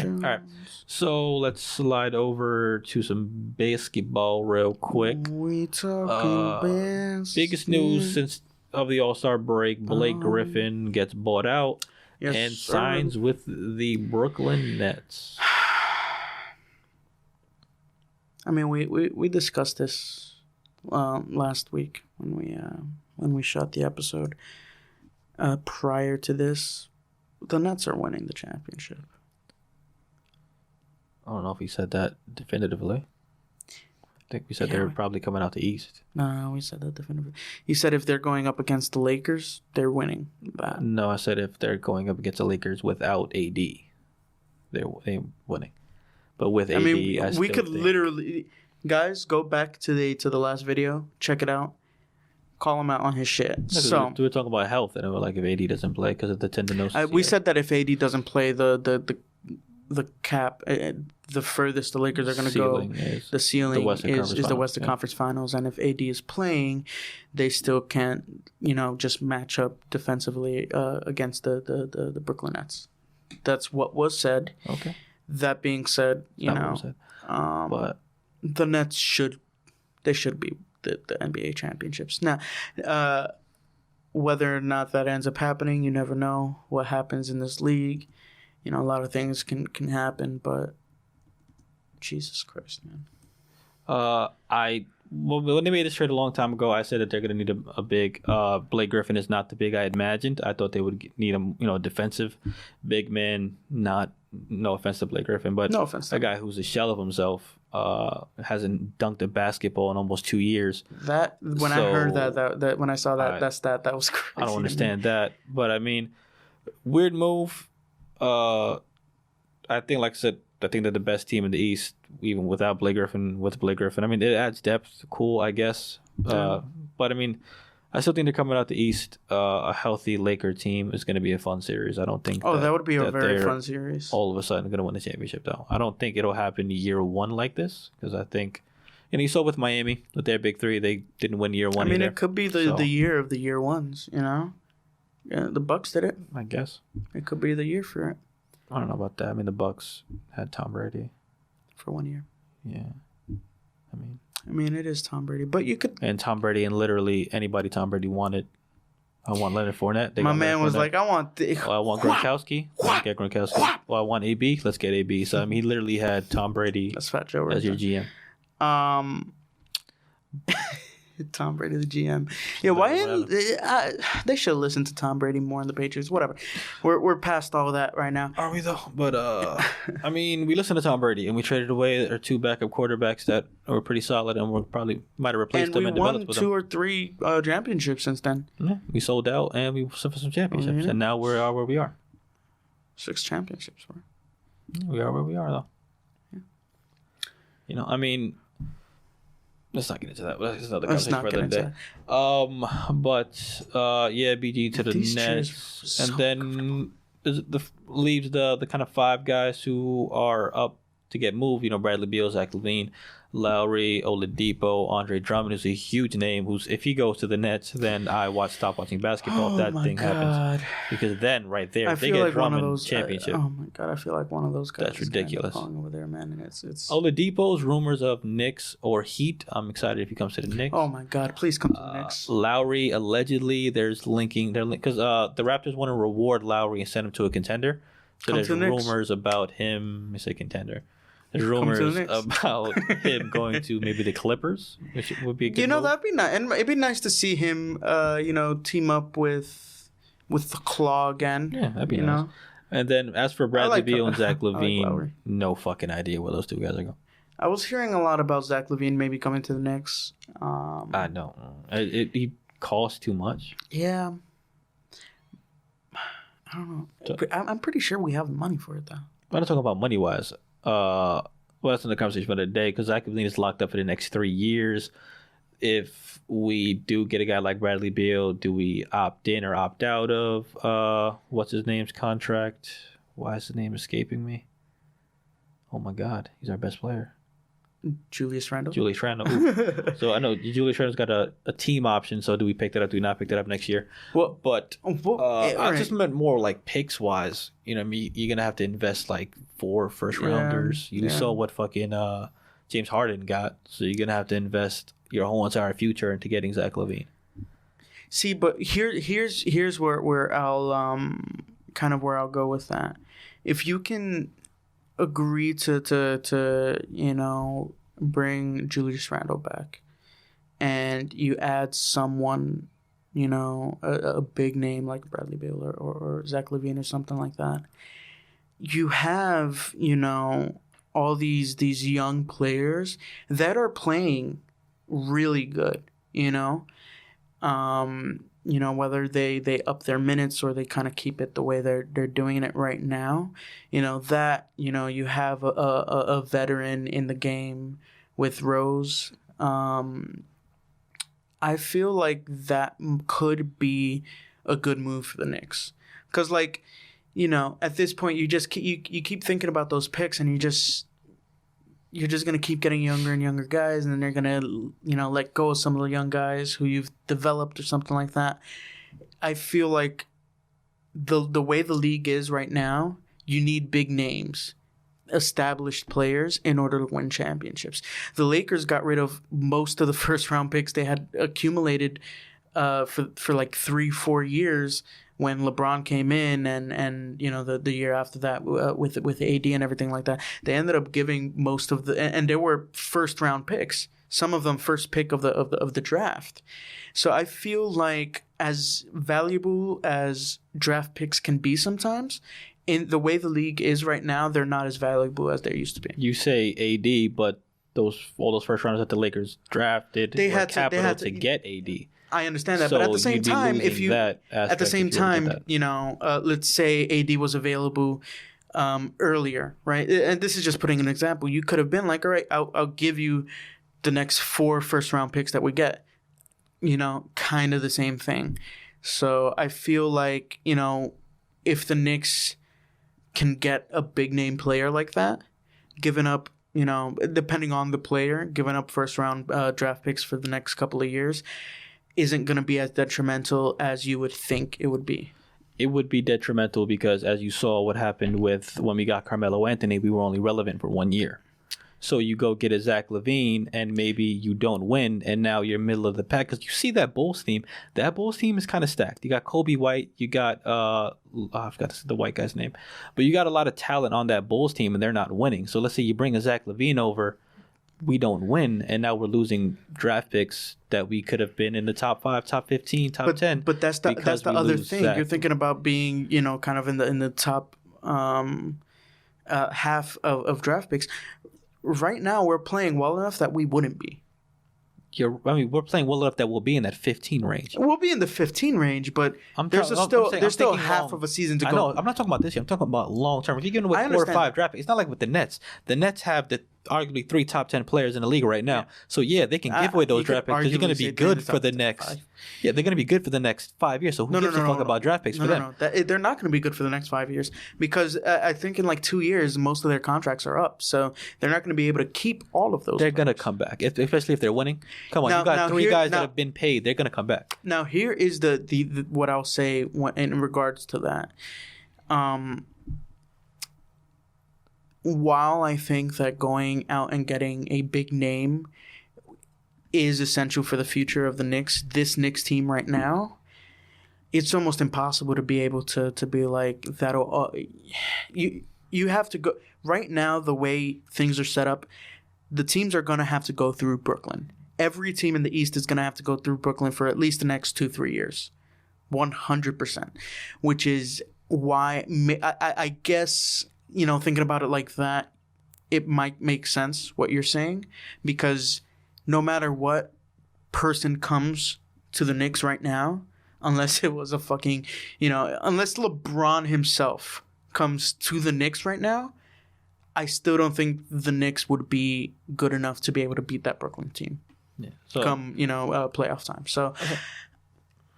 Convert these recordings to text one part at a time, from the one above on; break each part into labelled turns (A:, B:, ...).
A: All right. So let's slide over to some basketball real quick.
B: We talking
A: biggest news since of the All-Star break: Blake Griffin gets bought out and signs with the Brooklyn Nets.
B: I mean, we discussed this last week when we shot the episode. Prior to this, the Nets are winning the championship.
A: I don't know if he said that definitively. I think we said they're probably coming out the East.
B: No, we said that definitively. He said if they're going up against the Lakers, they're winning that.
A: No, I said if they're going up against the Lakers without AD, they're winning. But with AD,
B: we could literally, guys, go back to the last video, check it out, call him out on his shit.
A: Yeah, so we were talking about health, and it was like if AD doesn't play because of the tendinosis.
B: We said that if AD doesn't play, the cap, the furthest the Lakers are going to go, the ceiling is the Western Conference Finals, and if AD is playing, they still can't, just match up defensively against the Brooklyn Nets. That's what was said.
A: Okay.
B: That being said, but the Nets should be the NBA championships. Now, whether or not that ends up happening, you never know what happens in this league. A lot of things can happen, but Jesus Christ, man.
A: When they made this trade a long time ago, I said that they're going to need a big. Blake Griffin is not the big I imagined. I thought they would need a defensive big man. No offense to Blake Griffin, but
B: no offense to
A: a guy who's a shell of himself. Hasn't dunked a basketball in almost 2 years.
B: I heard that when I saw that stat, that was crazy.
A: I don't understand that, but I mean, weird move. I think, like I said, I think they're the best team in the East, even without Blake Griffin. With Blake Griffin, I mean, it adds depth. Cool, I guess. But I mean, I still think they're coming out the East. A healthy Laker team is going to be a fun series. I don't think.
B: That would be a very fun series.
A: All of a sudden, going to win the championship, though. I don't think it'll happen year one like this, because I think, you saw with Miami with their big three, they didn't win year one.
B: I mean,
A: either.
B: It could be the year of the year ones. Yeah, the Bucks did it.
A: I guess
B: it could be the year for it.
A: I don't know about that. I mean, the Bucks had Tom Brady
B: for 1 year.
A: Yeah,
B: I mean, it is Tom Brady, but you could.
A: And Tom Brady, and literally anybody Tom Brady wanted. I want Leonard Fournette.
B: My man was like, I want
A: Gronkowski. Let's get Gronkowski. Well, I want AB. Let's get AB. So I mean, he literally had Tom Brady.
B: That's Fat Joe
A: as your GM.
B: Tom Brady, the GM. Yeah, they should listen to Tom Brady more in the Patriots. Whatever. We're past all of that right now.
A: Are we though? But I mean, we listened to Tom Brady and we traded away our 2 backup quarterbacks that were pretty solid, and we probably might have replaced them and developed with them.
B: And we won 2 or 3 championships since then.
A: Yeah, we sold out and we suffered some championships, and now we are where we are.
B: 6 championships.
A: We are where we are though. Yeah. I mean. Let's not get into that. That's another conversation for another day. BG to the Nets, and then leaves the kind of 5 guys who are up to get moved. Bradley Beal, Zach LaVine, Lowry, Oladipo, Andre Drummond, who's a huge name. Who's if he goes to the Nets, then I stop watching basketball. If that thing happens, because then right there, they get Drummond championship.
B: Oh my god, I feel like one of those guys.
A: That's ridiculous.
B: Over there, man, and it's
A: Oladipo's rumors of Knicks or Heat. I'm excited if he comes to the Knicks.
B: Oh my god, please come to the Knicks.
A: Lowry allegedly, there's linking. Because the Raptors want to reward Lowry and send him to a contender. So there's rumors about him. Let me say contender. There's rumors about him going to maybe the Clippers, which would be a good move.
B: That'd be nice. And it'd be nice to see him, team up with the Claw again.
A: Yeah, that'd be nice. And then as for Bradley Beal and Zach LaVine, no fucking idea where those 2 guys are going.
B: I was hearing a lot about Zach LaVine maybe coming to the Knicks.
A: I don't know. He costs too much.
B: Yeah. I don't know. So, I'm pretty sure we have the money for it, though.
A: I'm not talking about money-wise. Well, that's in the conversation for the day, because Zach LaVine is locked up for the next 3 years. If we do get a guy like Bradley Beal, do we opt in or opt out of what's his name's contract? Why is his name escaping me? Oh my God, he's our best player.
B: Julius Randle.
A: So I know Julius Randle's got a team option. So do we pick that up? Do we not pick that up next year?
B: Well,
A: I just meant more like picks wise. You know, I mean, you're gonna have to invest like 4 first rounders. You saw what fucking James Harden got, so you're gonna have to invest your whole entire future into getting Zach LaVine.
B: See, but here's where I'll kind of where I'll go with that. If you can agree to bring Julius Randle back, and you add someone, a big name like Bradley Beal or Zach LaVine or something like that, you have all these young players that are playing really good, whether they up their minutes or they kind of keep it the way they're doing it right now, you have a veteran in the game with Rose. I feel like that could be a good move for the Knicks, because at this point you just you keep thinking about those picks, and you're just going to keep getting younger and younger guys, and then they're going to, let go of some of the young guys who you've developed or something like that. I feel like the way the league is right now, you need big names, established players in order to win championships. The Lakers got rid of most of the first round picks they had accumulated for like 3-4 years when LeBron came in, and the year after that with AD and everything like that. They ended up giving most of and there were first round picks, some of them first pick of the draft. So I feel like, as valuable as draft picks can be sometimes, in the way the league is right now, they're not as valuable as they used to be.
A: You say AD, but all those first rounders that the Lakers drafted they had to get AD.
B: I understand that, so but at the same time, let's say AD was available earlier, right? And this is just putting an example. You could have been like, all right, I'll give you the next 4 first round picks that we get. Kind of the same thing. So I feel like, if the Knicks can get a big name player like that, giving up, depending on the player, giving up first round draft picks for the next couple of years, isn't going to be as detrimental as you would think it would be.
A: It would be detrimental because, as you saw what happened with when we got Carmelo Anthony, we were only relevant for 1 year. So you go get a Zach LaVine, and maybe you don't win, and now you're middle of the pack. Because you see that Bulls team. That Bulls team is kind of stacked. You got Kobe White. You got, I forgot the white guy's name. But you got a lot of talent on that Bulls team, and they're not winning. So let's say you bring a Zach LaVine over. We don't win, and now we're losing draft picks that we could have been in the top 5, top 15, top 10.
B: But that's the other thing. Zach. You're thinking about being, kind of in the top half of draft picks. Right now, we're playing well enough that we wouldn't be.
A: We're playing well enough that we'll be in that 15 range.
B: We'll be in the 15 range, but there's still half of a season to go.
A: I know. I'm not talking about this year. I'm talking about long term. If you're getting with 4 or 5 draft picks, it's not like with the Nets. The Nets have arguably 3 top 10 players in the league right now. Yeah. So they can give away those draft picks because you're going to be good for the next. Yeah, they're going to be good for the next 5 years. So who gives a fuck about draft picks for them?
B: They're not going to be good for the next 5 years because I think in like 2 years most of their contracts are up. So they're not going to be able to keep all of those.
A: They're going to come back, especially if they're winning. Come on, you got 3 guys that have been paid. They're going to come back.
B: Now here is the what I'll say in regards to that. While I think that going out and getting a big name is essential for the future of the Knicks, this Knicks team right now, it's almost impossible to be able to be like that'll. You have to go right now. The way things are set up, the teams are going to have to go through Brooklyn. Every team in the East is going to have to go through Brooklyn for at least the next 2-3 years, 100%. Which is why I guess. Thinking about it like that, it might make sense what you're saying, because no matter what person comes to the Knicks right now, unless it was a fucking, unless LeBron himself comes to the Knicks right now, I still don't think the Knicks would be good enough to be able to beat that Brooklyn team. Yeah. So, come, playoff time. So okay.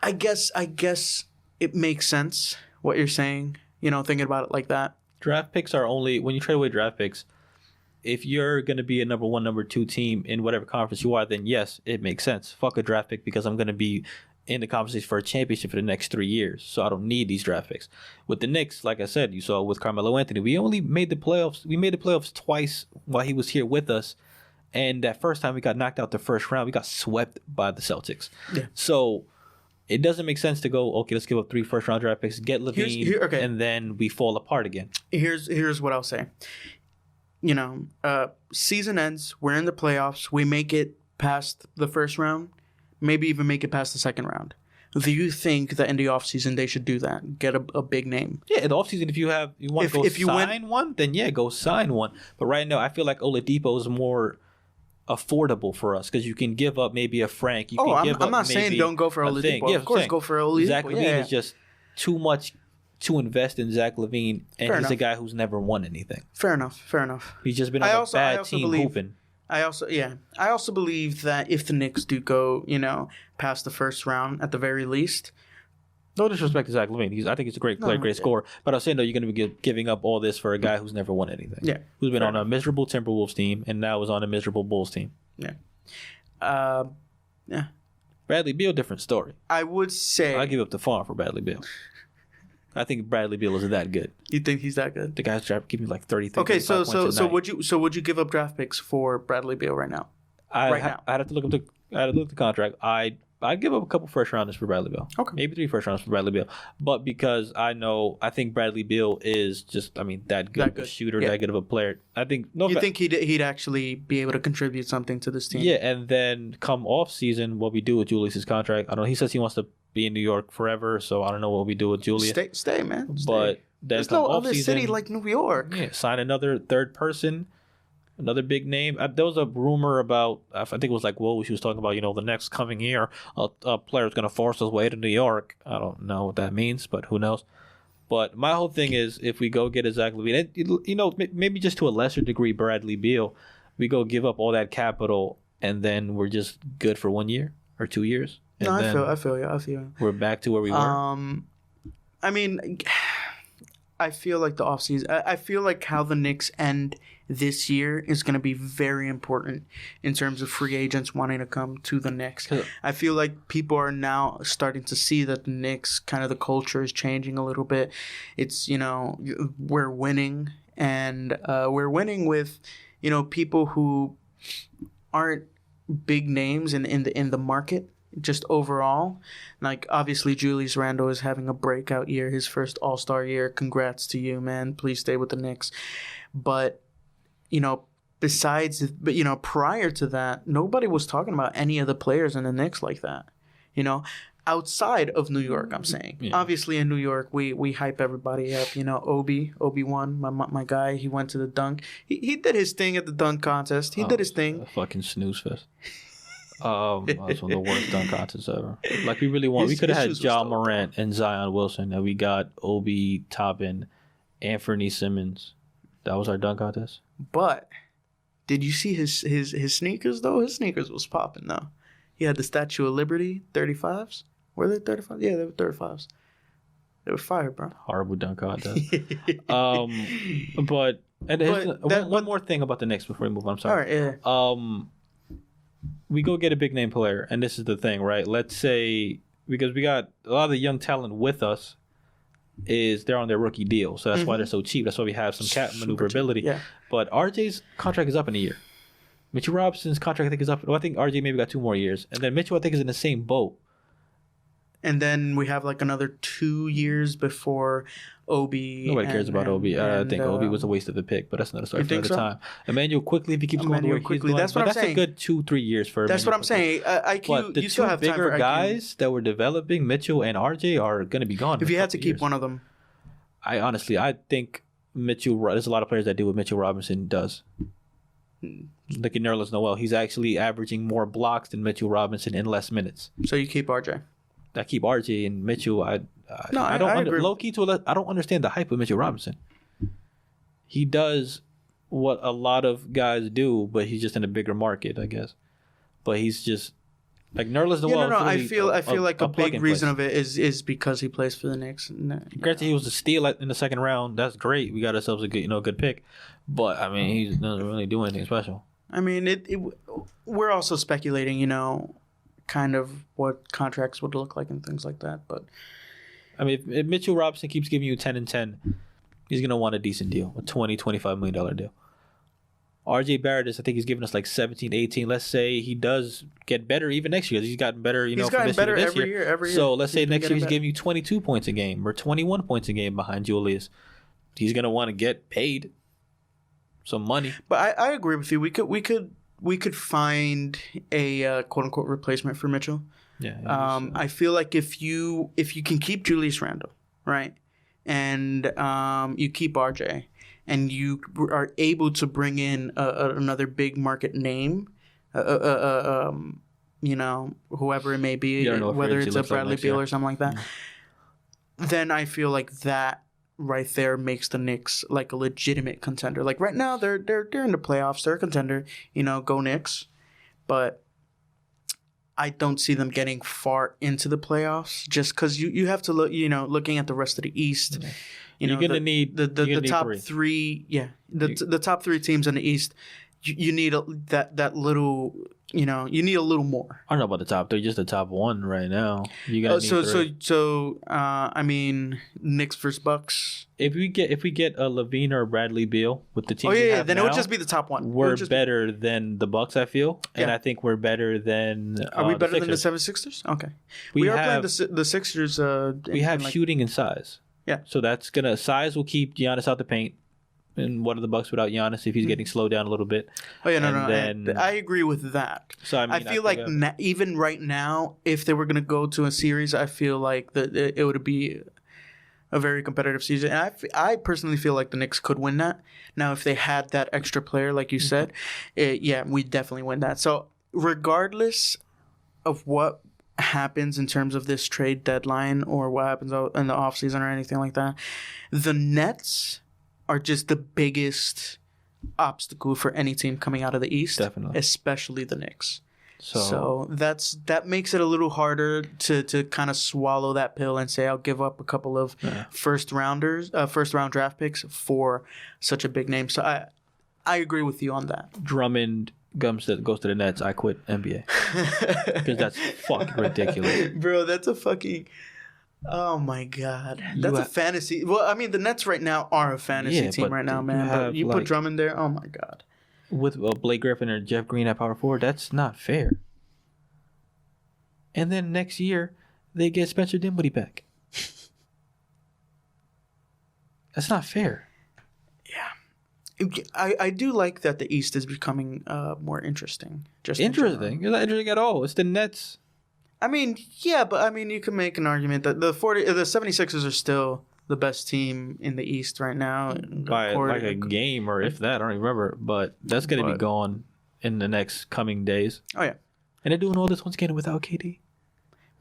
B: I guess it makes sense what you're saying, thinking about it like that.
A: Draft picks are only, when you trade away draft picks, if you're going to be a number 1, number 2 team in whatever conference you are, then yes, it makes sense. Fuck a draft pick because I'm going to be in the conversation for a championship for the next 3 years. So I don't need these draft picks. With the Knicks, like I said, you saw with Carmelo Anthony, we only made the playoffs. We made the playoffs twice while he was here with us. And that first time we got knocked out the first round, we got swept by the Celtics. Yeah. So it doesn't make sense to go, okay, let's give up 3 first-round draft picks, get LaVine, and then we fall apart again.
B: Here's what I'll say. Season ends, we're in the playoffs, we make it past the first round, maybe even make it past the second round. Do you think that in the offseason they should do that? Get a big name?
A: Yeah, in the offseason, if you want to sign one, then yeah, go sign one. But right now, I feel like Oladipo is more affordable for us because you can give up maybe a Frank.
B: I'm not saying don't go for Oladipo. Yeah, of course, go for Oladipo.
A: Zach LaVine is just too much to invest in Zach LaVine, and he's a guy who's never won anything.
B: Fair enough.
A: He's just been on a bad team hooping.
B: I also believe that if the Knicks do go, past the first round at the very least.
A: No disrespect to Zach LaVine. I think he's a great player, great scorer. But I was saying, though, you're going to be giving up all this for a guy who's never won anything.
B: Yeah.
A: Who's been on a miserable Timberwolves team and now is on a miserable Bulls team.
B: Yeah.
A: Bradley Beal, different story.
B: I would say.
A: I give up the farm for Bradley Beal. I think Bradley Beal is that good.
B: You think he's that good?
A: The guy's giving me like 30.
B: Okay, so would you give up draft picks for Bradley Beal right now?
A: I'd have to look up the contract. I'd give up a couple first rounders for Bradley Beal.
B: Okay.
A: Maybe 3 first rounders for Bradley Beal. But because I think Bradley Beal is just, that good of a shooter, that good of a player. I think
B: you think he'd actually be able to contribute something to this team?
A: Yeah, and then come off season, what we do with Julius's contract, I don't know. He says he wants to be in New York forever, so I don't know what we do with Julius.
B: Stay, man.
A: But
B: there's no other city like New York.
A: Yeah, sign another third person. Another big name. There was a rumor about, I think it was like Woj, she was talking about, the next coming year, a player is going to force his way to New York. I don't know what that means, but who knows. But my whole thing is, if we go get a Zach LaVine, maybe just to a lesser degree Bradley Beal, we go give up all that capital, and then we're just good for 1 year or 2 years. And
B: I feel you.
A: We're back to where we were.
B: I feel like the offseason, I feel like how the Knicks end this year is going to be very important in terms of free agents wanting to come to the Knicks. I feel like people are now starting to see that the Knicks, kind of the culture is changing a little bit. It's, we're winning, and we're winning with, people who aren't big names in the market. Just overall, like obviously Julius Randle is having a breakout year, his first All-Star year. Congrats to you, man. Please stay with the Knicks. But prior to that, nobody was talking about any of the players in the Knicks like that. Outside of New York, I'm saying. Yeah. Obviously in New York, we hype everybody up. Obi-Wan, my guy, he went to the dunk. He did his thing at the dunk contest. He did his thing.
A: A fucking snooze fest. That was one of the worst dunk contests ever. Like we could have had Ja Morant and Zion Wilson, and we got Obi Toppin, Anthony Simmons. That was our dunk contest.
B: But did you see his sneakers though? His sneakers was popping though. He had the Statue of Liberty 35s. Were they 35s? Yeah, they were 35s. They were fire, bro.
A: Horrible dunk contest. But one more thing about the Knicks before we move on. I'm sorry.
B: All right, yeah.
A: We go get a big name player, and this is the thing, right? Let's say, because we got a lot of the young talent with us, they're on their rookie deal, so that's why they're so cheap. That's why we have some cap maneuverability. Yeah. But RJ's contract is up in a year. Mitchell Robinson's contract, I think, is up. Well, I think RJ maybe got 2 more years, and then Mitchell, I think, is in the same boat.
B: And then we have like another 2 years before Obi.
A: Nobody cares about Obi. I think Obi was a waste of a pick, but that's another story for another time. Emmanuel Quickly, if he keeps going the way he's going,
B: that's what I'm saying.
A: That's a good 2-3 years for.
B: That's what I'm saying.
A: But the two bigger guys that were developing, Mitchell and RJ, are going to be gone.
B: If you had to keep one of them,
A: I think Mitchell. There's a lot of players that do what Mitchell Robinson does. Look at Nerlens Noel. He's actually averaging more blocks than Mitchell Robinson in less minutes.
B: So you keep RJ.
A: I keep RJ and Mitchell. I don't understand the hype of Mitchell Robinson. He does what a lot of guys do, but he's just in a bigger market, I guess. But he's just Like Nerlens Noel.
B: No. I feel like a big reason of it is because he plays for the Knicks.
A: Granted, he was a steal in the second round. That's great. We got ourselves a good pick. But I mean, he doesn't really do anything special.
B: I mean, we're also speculating, kind of what contracts would look like and things like that. But
A: I mean, if Mitchell Robinson keeps giving you 10 and 10, he's gonna want a decent deal, a $20-25 million deal. RJ Barrett I think he's giving us like 17, 18. Let's say he does get better even next year. He's gotten better,
B: he's gotten better every year.
A: So let's say next year he's giving you 22 points a game or 21 points a game behind Julius. He's gonna want to get paid some money.
B: But I agree with you. We could find a quote unquote replacement for Mitchell.
A: Yeah.
B: I feel like if you can keep Julius Randle, right, and you keep RJ. And you are able to bring in another big market name, whoever it may be, whether it's a Bradley Beal or something like that, then I feel like that right there makes the Knicks like a legitimate contender. Like right now, they're in the playoffs, they're a contender. Go Knicks, but I don't see them getting far into the playoffs just because you have to look. Looking at the rest of the East. Mm-hmm.
A: You're gonna need
B: the top three. Yeah, the top three teams in the East. You need that little. You need a little more.
A: I don't know about the top three, just the top one right now. You got
B: so. I mean, Knicks versus Bucks.
A: If we get a Levine or a Bradley Beal with the team,
B: then it would just be the top one.
A: We're better than the Bucks, I feel, and I think we're better than.
B: Are we better than the 76ers? Okay, we are playing the Sixers.
A: We have shooting and size.
B: Yeah.
A: So size will keep Giannis out the paint. And what are the Bucks without Giannis if he's getting slowed down a little bit?
B: Oh, yeah, no. I agree with that.
A: So I
B: feel like even right now, if they were going to go to a series, I feel like it would be a very competitive season. And I personally feel like the Knicks could win that. Now, if they had that extra player, like you said, we definitely win that. So regardless of what happens in terms of this trade deadline or what happens in the offseason or anything like that, the Nets are just the biggest obstacle for any team coming out of the East.
A: Definitely.
B: Especially the Knicks. So that makes it a little harder to kind of swallow that pill and say I'll give up a couple of first round draft picks for such a big name. So I agree with you on that.
A: Drummond goes to the Nets, I quit NBA. Because that's fucking ridiculous.
B: Bro, that's a fucking... Oh, my God. That's a fantasy... Well, I mean, the Nets right now are a fantasy team right now, man. But you put Drummond there, oh, my God.
A: With Blake Griffin or Jeff Green at power forward, that's not fair. And then next year, they get Spencer Dinwiddie back. That's not fair.
B: I do like that the East is becoming more interesting.
A: Interesting? It's not interesting at all. It's the Nets.
B: I mean, yeah, but I mean, you can make an argument that the 76ers are still the best team in the East right now.
A: By like a game or if that, I don't even remember. But that's going to be gone in the next coming days.
B: Oh, yeah.
A: And they're doing all this once again without KD.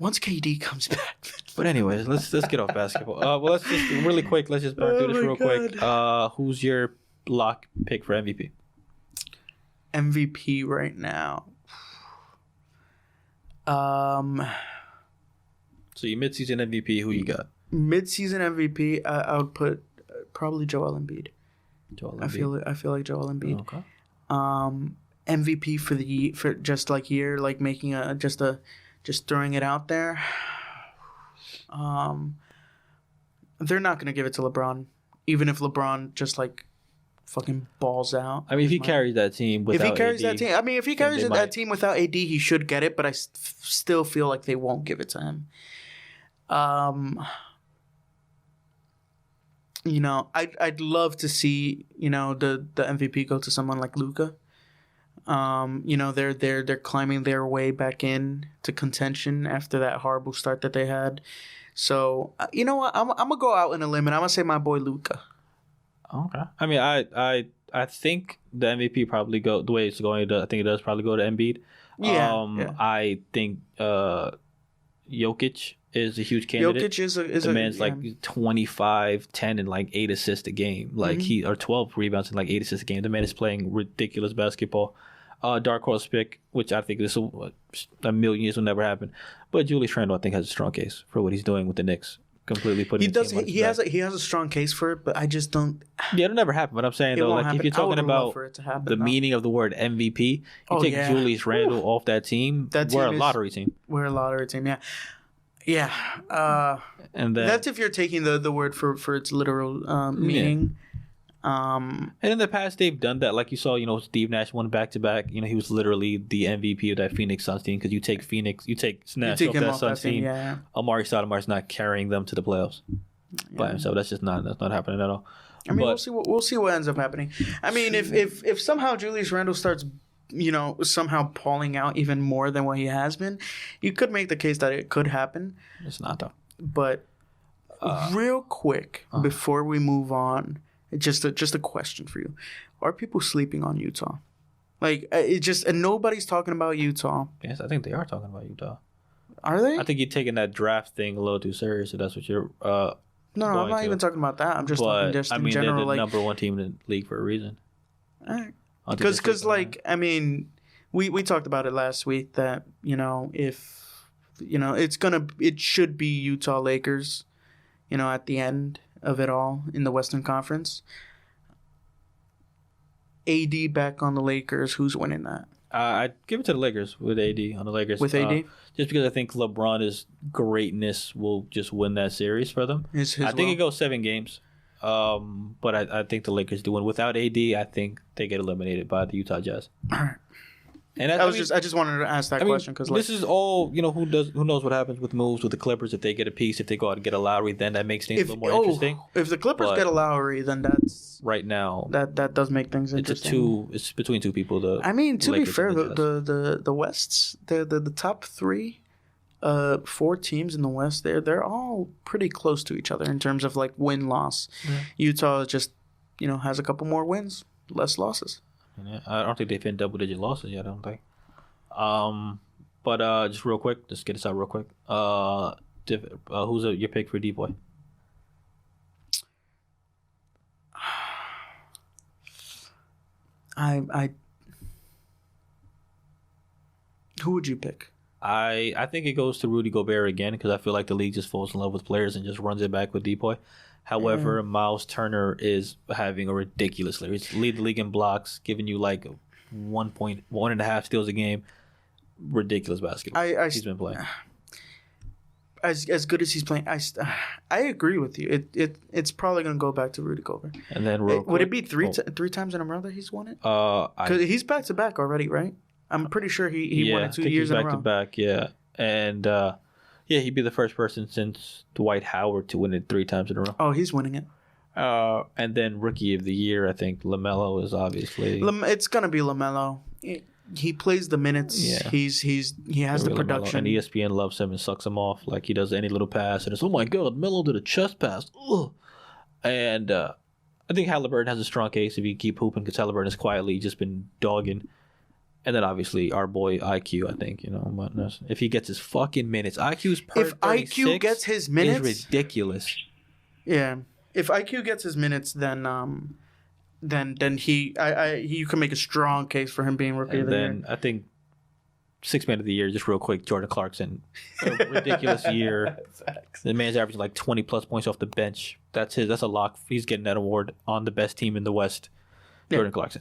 B: Once KD comes back.
A: But anyways, let's get off basketball. Well, let's just really quick. Let's just burn through this real quick. Who's your lock pick for MVP?
B: MVP right now.
A: So your midseason MVP, who you got?
B: Midseason MVP, I would put probably Joel Embiid. I feel like Joel Embiid.
A: Okay.
B: MVP for just like year, like making just throwing it out there. They're not gonna give it to LeBron, even if LeBron just like fucking balls out.
A: I mean, if he carries that team without
B: if he carries
A: AD,
B: that team, I mean, if he carries that team without AD, he should get it. But I still feel like they won't give it to him. I'd love to see the MVP go to someone like Luka. They're climbing their way back in to contention after that horrible start that they had. So you know what? I'm gonna go out on a limb and I'm gonna say my boy Luka.
A: Okay. I mean, I think the MVP probably go the way it's going. I think it does probably go to Embiid.
B: Yeah.
A: I think Jokic is a huge candidate.
B: Jokic is
A: the man's like 25, 10, and like 8 assists a game. Like or 12 rebounds and like 8 assists a game. The man is playing ridiculous basketball. dark horse pick, which I think this will, a million years will never happen. But Julius Randle, I think, has a strong case for what he's doing with the Knicks. Completely putting
B: he has a strong case for it, but I just don't.
A: Yeah, it'll never happen. But I'm saying though, like happen. If you're talking about the meaning of the word MVP, you take Julius Randle off that team. We're a lottery team.
B: We're a lottery team. Yeah, yeah. And then, that's if you're taking the word for its literal meaning.
A: And in the past, they've done that. Like you saw, Steve Nash won back-to-back. He was literally the MVP of that Phoenix Suns team because you take Nash off that Suns team. Yeah. Amari Stoudemire's not carrying them to the playoffs by himself. That's not happening at all.
B: I mean, we'll see what ends up happening. I mean, if somehow Julius Randle starts, somehow pulling out even more than what he has been, you could make the case that it could happen.
A: It's not though.
B: But real quick before we move on. Just a question for you: are people sleeping on Utah? Like and nobody's talking about Utah.
A: Yes, I think they are talking about Utah.
B: Are they?
A: I think you're taking that draft thing a little too serious. So that's what you're.
B: No, I'm not even talking about that. I'm just talking just in general.
A: They're the number one team in the league for a reason.
B: Because we talked about it last week that if it should be Utah Lakers, at the end of it all in the Western Conference. AD back on the Lakers. Who's winning that?
A: I'd give it to the Lakers with AD on the Lakers.
B: With AD?
A: Just because I think LeBron's greatness will just win that series for them. I think it goes 7 games. But I think the Lakers do win. Without AD, I think they get eliminated by the Utah Jazz.
B: All right. And I just wanted to ask that question because
A: this is all who knows what happens with moves with the Clippers. If they get a piece, if they go out and get a Lowry, then that makes things a little more interesting.
B: If the Clippers get a Lowry, then that's
A: right now
B: that does make things interesting.
A: It's between two people.
B: To be fair, the West's the top 3, 4 teams in the West, they're all pretty close to each other in terms of like win loss. Yeah. Utah just has a couple more wins, less losses.
A: Yeah, I don't think they've hit double-digit losses yet. I don't think. But just real quick, just get this out real quick. Who's your pick for D-Boy?
B: Who would you pick?
A: I think it goes to Rudy Gobert again because I feel like the league just falls in love with players and just runs it back with D-Boy. However, Miles Turner is having a ridiculous year. He's lead the league in blocks, giving you like 1.5 steals a game. Ridiculous basketball he's been playing.
B: As good as he's playing, I agree with you. It's probably going to go back to Rudy Gobert.
A: And then
B: would it be three times in a row that he's won it? Because he's back to back already, right? I'm pretty sure he won it 2 years in a row.
A: Back to back, yeah. And he'd be the first person since Dwight Howard to win it 3 times in a row.
B: Oh, he's winning it.
A: And then Rookie of the Year, I think LaMelo is obviously.
B: It's gonna be LaMelo. He plays the minutes. Yeah. He has the production.
A: And ESPN loves him and sucks him off. Like he does any little pass, and it's, oh my God, Melo did a chest pass. Ugh. And I think Halliburton has a strong case if you keep hooping because Halliburton has quietly just been dogging. And then obviously our boy IQ, I think, if he gets his fucking minutes, IQ's per
B: if IQ gets his minutes,
A: is ridiculous.
B: Yeah, if IQ gets his minutes, then you can make a strong case for him being rookie of the year.
A: And then I think 6th man of the year, just real quick, Jordan Clarkson, a ridiculous year. The man's averaging like 20 plus points off the bench. That's a lock. He's getting that award on the best team in the West. Jordan Clarkson.